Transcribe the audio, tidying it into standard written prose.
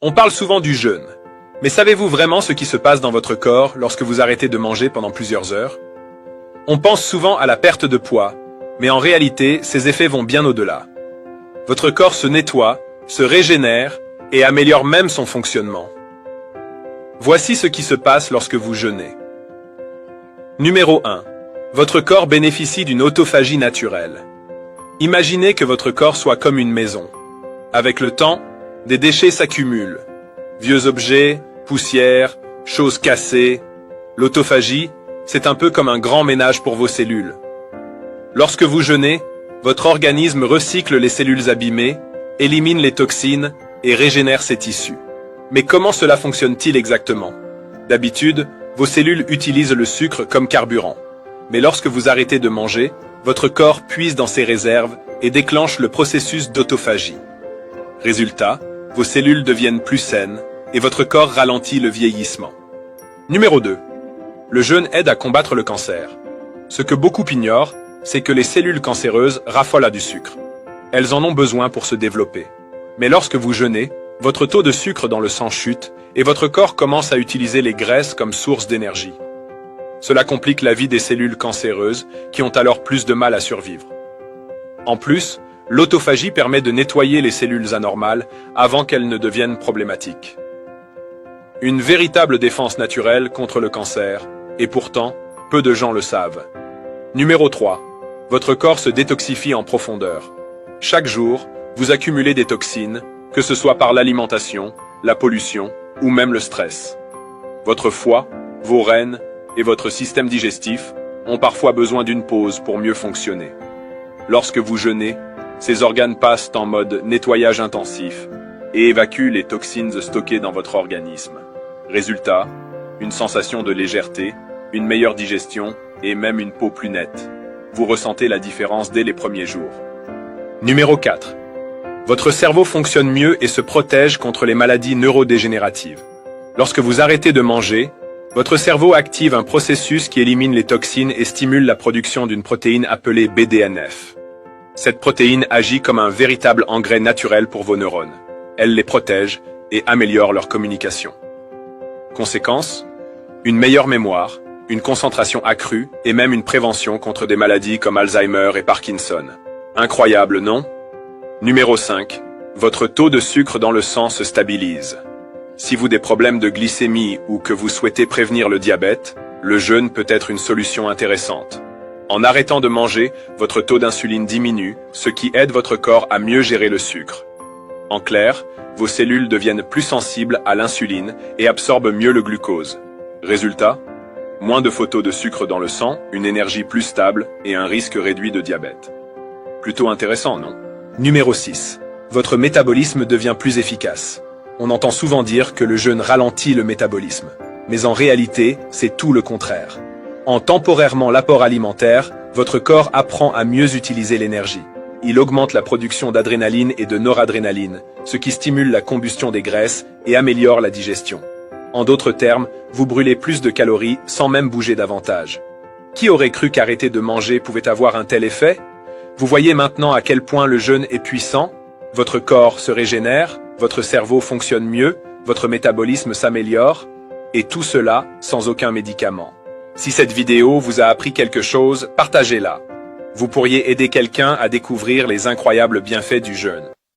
On parle souvent du jeûne. Mais savez-vous vraiment ce qui se passe dans votre corps lorsque vous arrêtez de manger pendant plusieurs heures? On pense souvent à la perte de poids, mais en réalité, ces effets vont bien au-delà. Votre corps se nettoie, se régénère et améliore même son fonctionnement. Voici ce qui se passe lorsque vous jeûnez. Numéro 1. Votre corps bénéficie d'une autophagie naturelle. Imaginez que votre corps soit comme une maison. Avec le temps, des déchets s'accumulent. Vieux objets, poussière, choses cassées. L'autophagie, c'est un peu comme un grand ménage pour vos cellules. Lorsque vous jeûnez, votre organisme recycle les cellules abîmées, élimine les toxines et régénère ses tissus. Mais comment cela fonctionne-t-il exactement? D'habitude, vos cellules utilisent le sucre comme carburant. Mais lorsque vous arrêtez de manger, votre corps puise dans ses réserves et déclenche le processus d'autophagie. Résultat, vos cellules deviennent plus saines et votre corps ralentit le vieillissement. Numéro 2. Le jeûne aide à combattre le cancer. Ce que beaucoup ignorent, c'est que les cellules cancéreuses raffolent à du sucre. Elles en ont besoin pour se développer. Mais lorsque vous jeûnez, votre taux de sucre dans le sang chute et votre corps commence à utiliser les graisses comme source d'énergie. Cela complique la vie des cellules cancéreuses qui ont alors plus de mal à survivre. En plus, l'autophagie permet de nettoyer les cellules anormales avant qu'elles ne deviennent problématiques. Une véritable défense naturelle contre le cancer, et pourtant, peu de gens le savent. Numéro 3. Votre corps se détoxifie en profondeur. Chaque jour, vous accumulez des toxines, que ce soit par l'alimentation, la pollution ou même le stress. Votre foie, vos reins et votre système digestif ont parfois besoin d'une pause pour mieux fonctionner. Lorsque vous jeûnez, ces organes passent en mode nettoyage intensif et évacuent les toxines stockées dans votre organisme. Résultat, une sensation de légèreté, une meilleure digestion et même une peau plus nette. Vous ressentez la différence dès les premiers jours. Numéro 4. Votre cerveau fonctionne mieux et se protège contre les maladies neurodégénératives. Lorsque vous arrêtez de manger, votre cerveau active un processus qui élimine les toxines et stimule la production d'une protéine appelée BDNF. Cette protéine agit comme un véritable engrais naturel pour vos neurones. Elle les protège et améliore leur communication. Conséquence, une meilleure mémoire, une concentration accrue et même une prévention contre des maladies comme Alzheimer et Parkinson. Incroyable, non? Numéro 5. Votre taux de sucre dans le sang se stabilise. Si vous avez des problèmes de glycémie ou que vous souhaitez prévenir le diabète, le jeûne peut être une solution intéressante. En arrêtant de manger, votre taux d'insuline diminue, ce qui aide votre corps à mieux gérer le sucre. En clair, vos cellules deviennent plus sensibles à l'insuline et absorbent mieux le glucose. Résultat, moins de photos de sucre dans le sang, une énergie plus stable et un risque réduit de diabète. Plutôt intéressant, non? Numéro 6. Votre métabolisme devient plus efficace. On entend souvent dire que le jeûne ralentit le métabolisme. Mais en réalité, c'est tout le contraire. En temporairement l'apport alimentaire, votre corps apprend à mieux utiliser l'énergie. Il augmente la production d'adrénaline et de noradrénaline, ce qui stimule la combustion des graisses et améliore la digestion. En d'autres termes, vous brûlez plus de calories sans même bouger davantage. Qui aurait cru qu'arrêter de manger pouvait avoir un tel effet? Vous voyez maintenant à quel point le jeûne est puissant. Votre corps se régénère, votre cerveau fonctionne mieux, votre métabolisme s'améliore, et tout cela sans aucun médicament. Si cette vidéo vous a appris quelque chose, partagez-la. Vous pourriez aider quelqu'un à découvrir les incroyables bienfaits du jeûne.